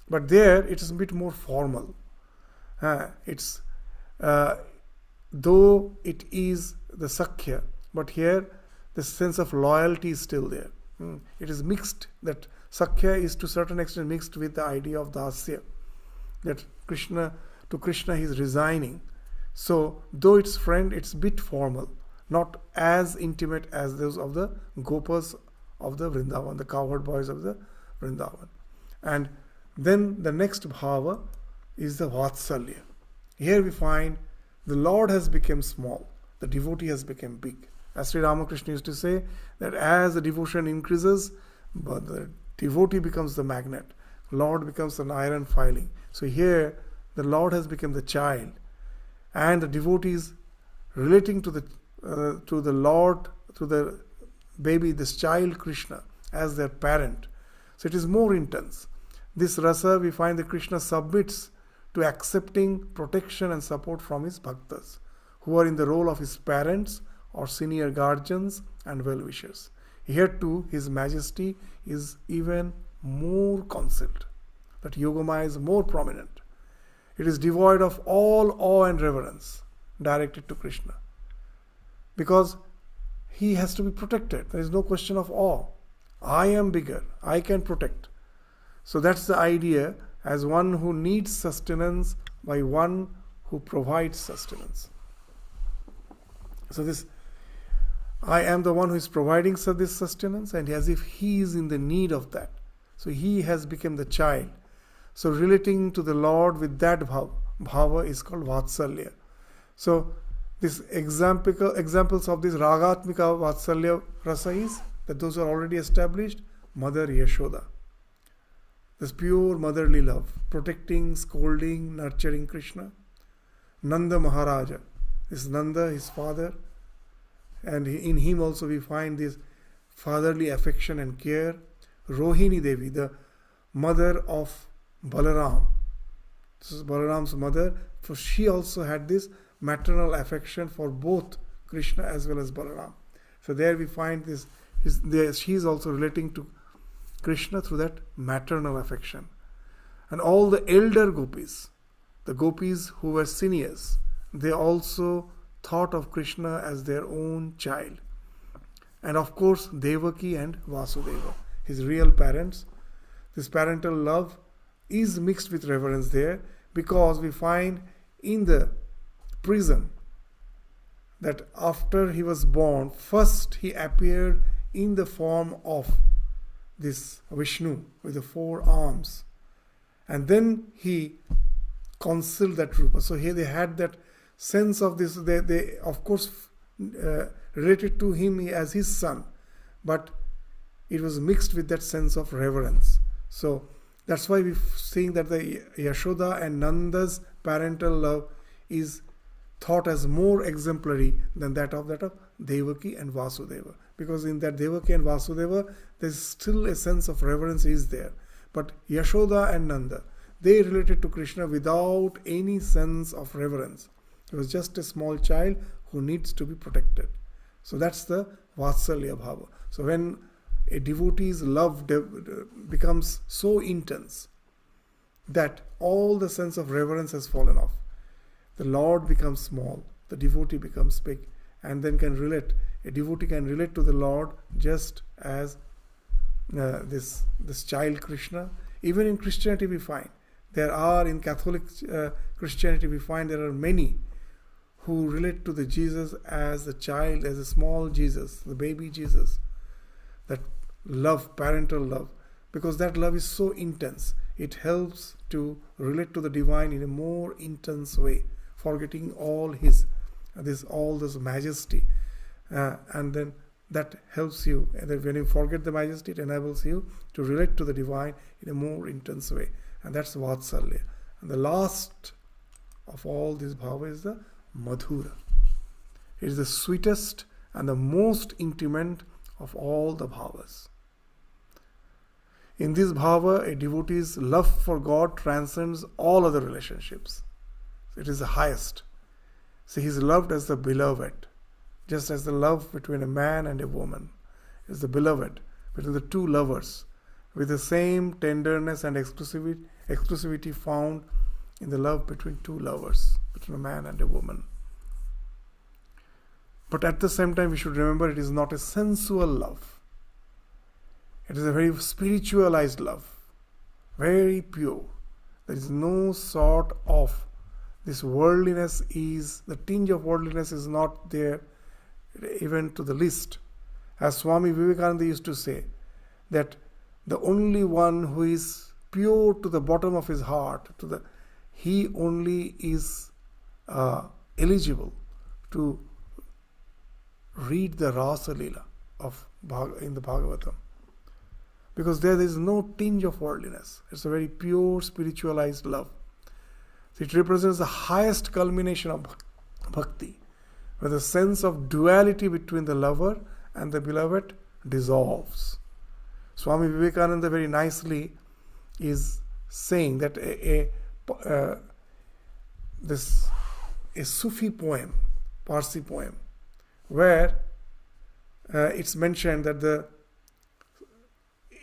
But there it is a bit more formal. Though it is the Sakhya, but here the sense of loyalty is still there. It is mixed. That Sakhya is to a certain extent mixed with the idea of Dasya. That to Krishna he is resigning. So, though it's friend, it's a bit formal. Not as intimate as those of the Gopas of the Vrindavan, the cowherd boys of the Vrindavan. And Then the next bhava is the vatsalya. Here we find the Lord has become small, the devotee has become big. As Sri Ramakrishna used to say, that as the devotion increases, but the devotee becomes the magnet, Lord becomes an iron filing. So here the Lord has become the child, and the devotees relating to the Lord, to the baby, this child Krishna, as their parent. So it is more intense. This rasa, we find that Krishna submits to accepting protection and support from his bhaktas, who are in the role of his parents or senior guardians and well-wishers. Here too, his majesty is even more concealed. That Yogamaya is more prominent. It is devoid of all awe and reverence directed to Krishna, because he has to be protected. There is no question of awe. I am bigger. I can protect. So that's the idea, as one who needs sustenance by one who provides sustenance. So this, I am the one who is providing this sustenance, and as if he is in the need of that. So he has become the child. So relating to the Lord with that bhava is called vatsalya. So this examples of this ragatmika vatsalya rasa is that those are already established. Mother Yashoda, this pure motherly love, protecting, scolding, nurturing Krishna. Nanda Maharaja, this Nanda, his father, and in him also we find this fatherly affection and care. Rohini Devi, the mother of Balaram, this is Balaram's mother, so she also had this maternal affection for both Krishna as well as Balaram. So there we find this, she is also relating to Krishna through that maternal affection. And all the elder gopis, the gopis who were seniors, they also thought of Krishna as their own child. And of course Devaki and Vasudeva, his real parents. This parental love is mixed with reverence there, because we find in the prison that after he was born, first he appeared in the form of this Vishnu with the 4 arms, and then he concealed that rupa. So here they had that sense of this, they of course related to him as his son, but it was mixed with that sense of reverence. So that's why we're seeing that the Yashoda and Nanda's parental love is thought as more exemplary than that of Devaki and Vasudeva, because in that Devaki and Vasudeva there's still a sense of reverence is there, but Yashoda and Nanda, they related to Krishna without any sense of reverence. He was just a small child who needs to be protected. So that's the Vatsalya Bhava. So when a devotee's love becomes so intense that all the sense of reverence has fallen off, the Lord becomes small, the devotee becomes big, and then can relate. A devotee can relate to the Lord just as this child Krishna. Even in Christianity we find, there are in Catholic Christianity we find there are many who relate to the Jesus as the child, as a small Jesus, the baby Jesus. That love, parental love, because that love is so intense, it helps to relate to the divine in a more intense way, forgetting all this majesty, and then that helps you. And when you forget the majesty, it enables you to relate to the divine in a more intense way, and that's Vatsalya. And the last of all this bhava is the Madhura. It is the sweetest and the most intimate of all the bhavas. In this bhava, a devotee's love for God transcends all other relationships. It is the highest. So he is loved as the beloved, just as the love between a man and a woman is the beloved between the two lovers, with the same tenderness and exclusivity found in the love between two lovers, between a man and a woman. But at the same time, we should remember it is not a sensual love. It is a very spiritualized love, very pure. There is no sort of this worldliness the tinge of worldliness is not there even to the least. As Swami Vivekananda used to say, that the only one who is pure to the bottom of his heart, he only is eligible to read the Rasa Leela in the Bhagavatam. Because there is no tinge of worldliness. It's a very pure spiritualized love. So it represents the highest culmination of bhakti, where the sense of duality between the lover and the beloved dissolves. Swami Vivekananda very nicely is saying that a Sufi poem, Parsi poem, where it's mentioned that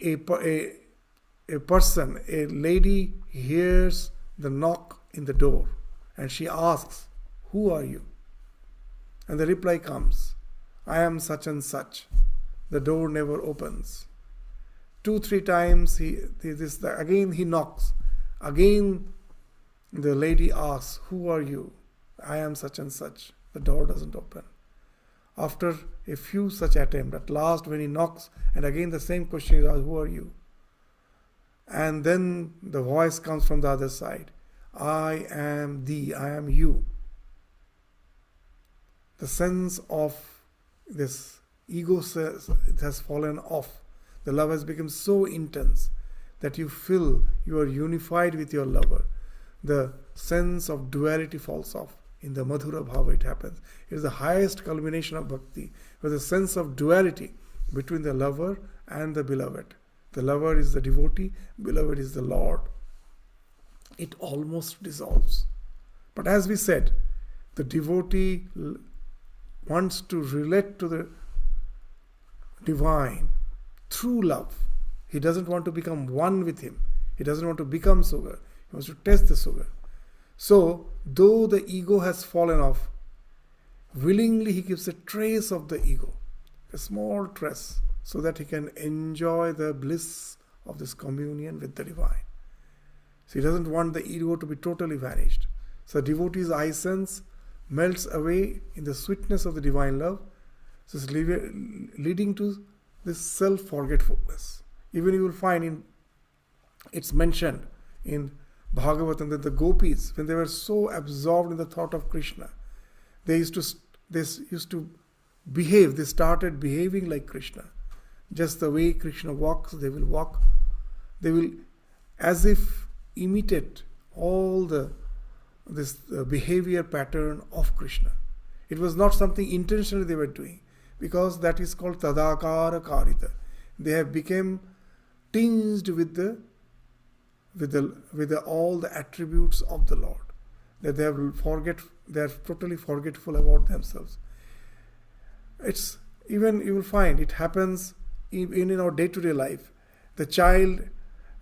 a person, a lady hears the knock in the door and she asks, "Who are you?" And the reply comes, "I am such and such." The door never opens. 2-3 times again he knocks. Again the lady asks, "Who are you?" "I am such and such." The door doesn't open. After a few such attempts, at last when he knocks and again the same question is asked, "Who are you?" And then the voice comes from the other side, "I am thee, I am you." The sense of this ego it has fallen off. The love has become so intense that you feel you are unified with your lover. The sense of duality falls off. In the Madhura Bhava it happens. It is the highest culmination of bhakti, where the sense of duality between the lover and the beloved. The lover is the devotee, beloved is the Lord. It almost dissolves. But as we said, the devotee wants to relate to the divine through love. He doesn't want to become one with him. He doesn't want to become sugar. He wants to taste the sugar. So, though the ego has fallen off, willingly he gives a trace of the ego, a small trace, so that he can enjoy the bliss of this communion with the divine. So he doesn't want the ego to be totally vanished. So devotee's eye sense melts away in the sweetness of the divine love, so it's leading to this self-forgetfulness. Even you will find it's mentioned in Bhagavatam that the gopis, when they were so absorbed in the thought of Krishna, they used to behave, they started behaving like Krishna. Just the way Krishna walks, they will walk. They will as if imitate all this behavior pattern of Krishna. It was not something intentionally they were doing, because that is called tadakara karita. They have become tinged with all the attributes of the Lord. That they are totally forgetful about themselves. It's even, you will find it happens in our day-to-day life. The child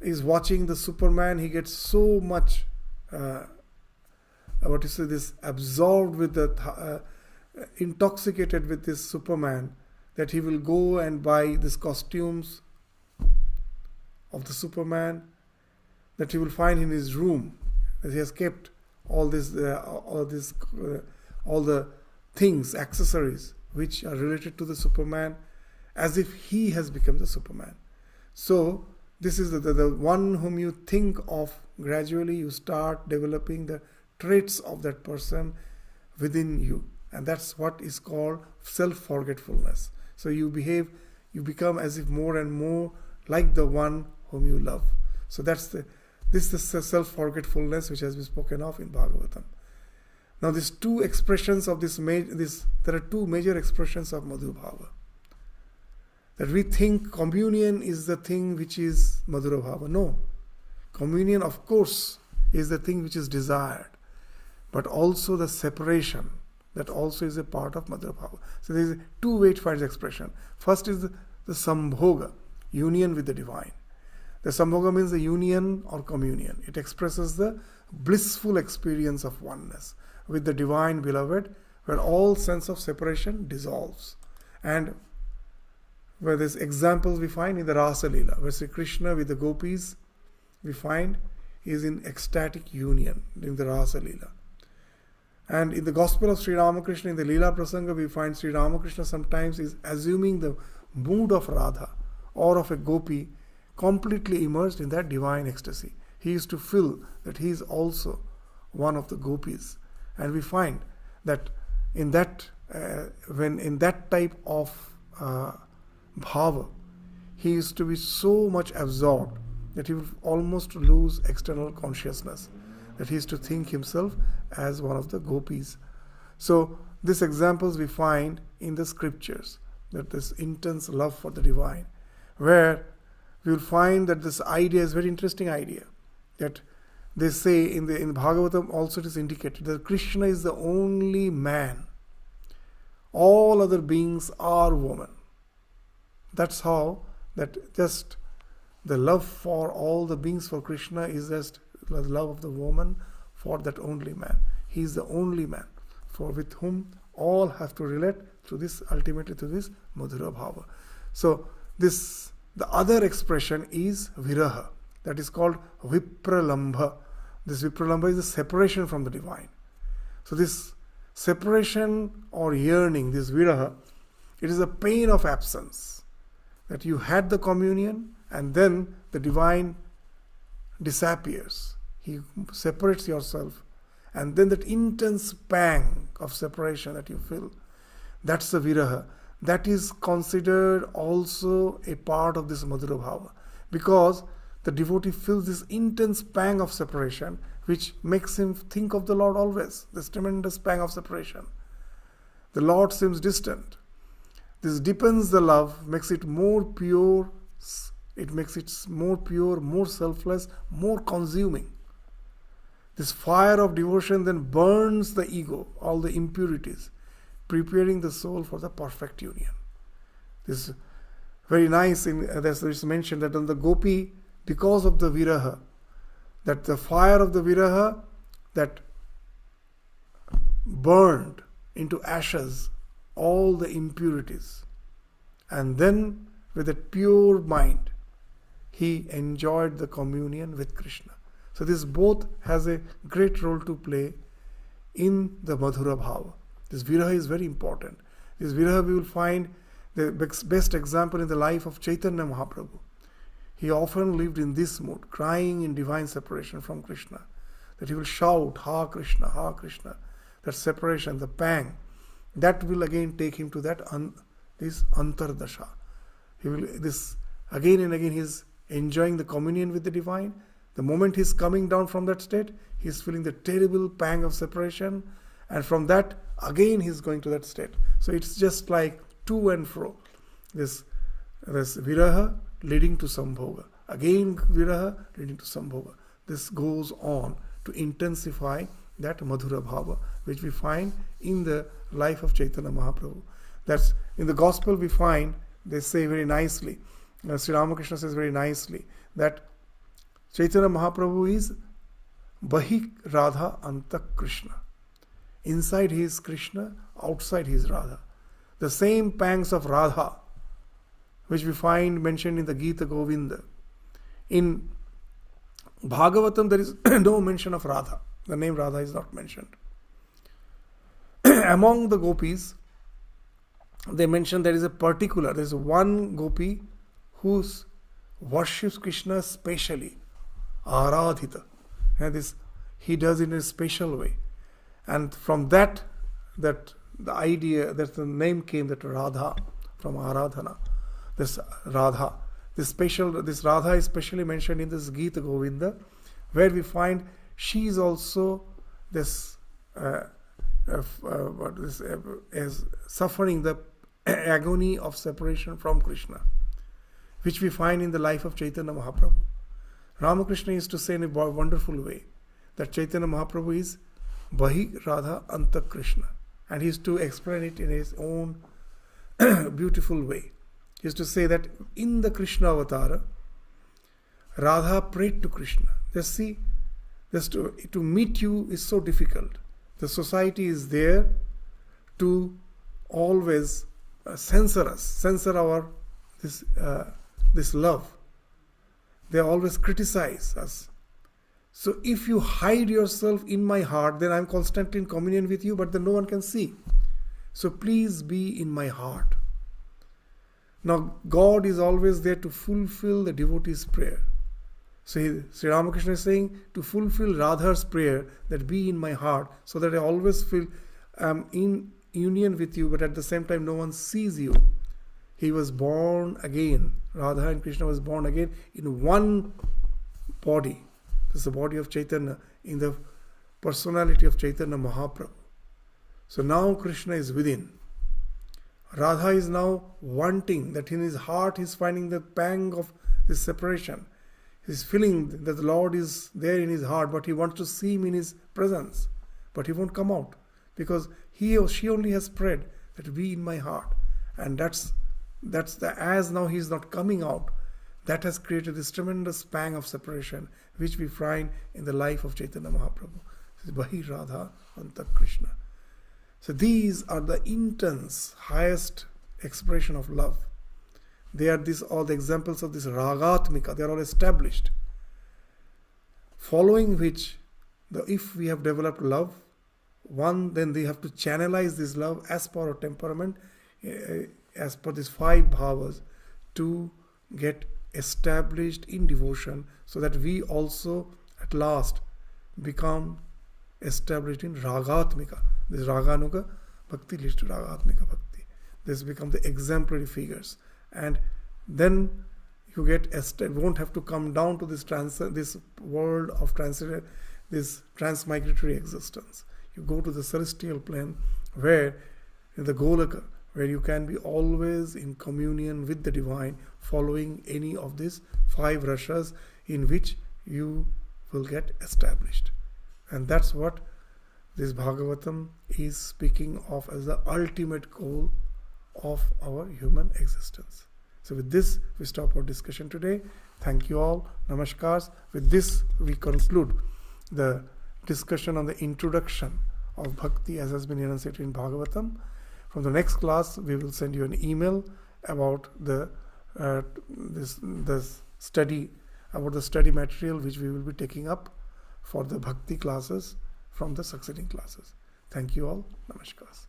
is watching the Superman, he gets so much absorbed with intoxicated with this Superman, that he will go and buy these costumes of the Superman, that he will find in his room, that he has kept all the things, accessories which are related to the Superman, as if he has become the Superman. So this is the one whom you think of. Gradually you start developing the traits of that person within you, and that's what is called self-forgetfulness. So you become as if more and more like the one whom you love. So this is the self-forgetfulness which has been spoken of in Bhagavatam. Now these two expressions of there are two major expressions of Madhura Bhava. That we think communion is the thing which is Madhura Bhava. No. Communion, of course, is the thing which is desired. But also the separation, that also is a part of Madhura Bhava. So there is two ways to find the expression. First is the sambhoga, union with the divine. The sambhoga means the union or communion. It expresses the blissful experience of oneness with the divine beloved, where all sense of separation dissolves. And where there's examples we find in the Rasa Leela, where Sri Krishna with the gopis, we find he is in ecstatic union in the Rasa Leela. And in the Gospel of Sri Ramakrishna, in the Leela Prasanga, we find Sri Ramakrishna sometimes is assuming the mood of Radha or of a gopi, completely immersed in that divine ecstasy. He used to feel that he is also one of the gopis. And we find that in that when in that type of bhava, he used to be so much absorbed that he would almost lose external consciousness, that he used to think himself as one of the gopis. So these examples we find in the scriptures, that this intense love for the divine, where we will find that this idea is a very interesting idea, that they say in the Bhagavatam also it is indicated that Krishna is the only man. All other beings are women. That's how that just the love for all the beings for Krishna is just the love of the woman for that only man. He is the only man for with whom all have to relate through this, ultimately to this Madhura Bhava. So this, the other expression is Viraha, that is called Vipralambha. This Vipralambha is a separation from the divine. So this separation or yearning, this Viraha, it is a pain of absence, that you had the communion and then the divine disappears. He separates yourself, and then that intense pang of separation that you feel, that's the Viraha. That is considered also a part of this Madhura Bhava, because the devotee feels this intense pang of separation, which makes him think of the Lord always, this tremendous pang of separation. The Lord seems distant. This deepens the love, makes it more pure, more selfless, more consuming. This fire of devotion then burns the ego, all the impurities, preparing the soul for the perfect union. This is very nice. There's mentioned that on the gopi, because of the viraha, that the fire of the viraha that burned into ashes all the impurities, and then with a pure mind he enjoyed the communion with Krishna. So this both has a great role to play in the Madhura Bhava. This viraha is very important. This viraha we will find the best example in the life of Chaitanya Mahaprabhu. He often lived in this mood, crying in divine separation from Krishna, that he will shout, Ha Krishna, Ha Krishna. That separation, the pang, that will again take him to that this antardasha. He will this again and again he is enjoying the communion with the divine. The moment he is coming down from that state, he is feeling the terrible pang of separation, and from that again he is going to that state. So it's just like to and fro. This viraha leading to sambhoga. Again viraha leading to sambhoga. This goes on to intensify that Madhura Bhava, which we find in the life of Chaitanya Mahaprabhu. That's in the gospel we find, they say very nicely, Sri Ramakrishna says very nicely, that Chaitanya Mahaprabhu is Bahi Radha Anta Krishna. Inside he is Krishna, outside he is Radha. The same pangs of Radha, which we find mentioned in the Gita Govinda. In Bhagavatam there is no mention of Radha. The name Radha is not mentioned. Among the gopis, they mention there is one gopi who worships Krishna specially, Aradhita. And this he does in a special way. And from that the idea, that the name came, that Radha, from Aradhana. This Radha. This Radha is specially mentioned in this Gita Govinda, where we find she is also this is suffering the agony of separation from Krishna, which we find in the life of Chaitanya Mahaprabhu. Ramakrishna used to say in a wonderful way that Chaitanya Mahaprabhu is Bahi Radha Anta Krishna, and he used to explain it in his own beautiful way. He used to say that in the Krishna Avatara, Radha prayed to Krishna. Just see, to meet you is so difficult. The society is there to always censor us, censor our this love. They always criticize us. So if you hide yourself in my heart, then I am constantly in communion with you, but then no one can see. So please be in my heart. Now God is always there to fulfill the devotee's prayer. So Sri Ramakrishna is saying to fulfill Radha's prayer, that be in my heart, so that I always feel I'm in union with you, but at the same time no one sees you. He was born again. Radha and Krishna was born again in one body. This is the body of Chaitanya, in the personality of Chaitanya Mahaprabhu. So now Krishna is within. Radha is now wanting, that in his heart he is finding the pang of this separation. He is feeling that the Lord is there in his heart, but he wants to see him in his presence. But he won't come out, because he or she only has prayed that be in my heart. And that's the, as now he is not coming out, that has created this tremendous pang of separation, which we find in the life of Chaitanya Mahaprabhu. This is Bahi Radha Anta Krishna. So these are the intense, highest expression of love. They are all the examples of this ragatmika. They are all established. Following which, if we have developed love, then they have to channelize this love as per our temperament, as per these 5 bhavas, to get established in devotion, so that we also at last become established in ragatmika. This raganuga bhakti leads to ragatmika bhakti. This become the exemplary figures, and then you won't have to come down to this world of this transmigratory existence. You go to the celestial plane, where in the Golaka, where you can be always in communion with the divine, following any of these 5 rasas, in which you will get established. And that's what this Bhagavatam is speaking of as the ultimate goal of our human existence. So with this, we stop our discussion today. Thank you all. Namaskars. With this, we conclude the discussion on the introduction of Bhakti as has been enunciated in Bhagavatam. From the next class, we will send you an email about the study material which we will be taking up for the Bhakti classes from the succeeding classes. Thank you all. Namaskars.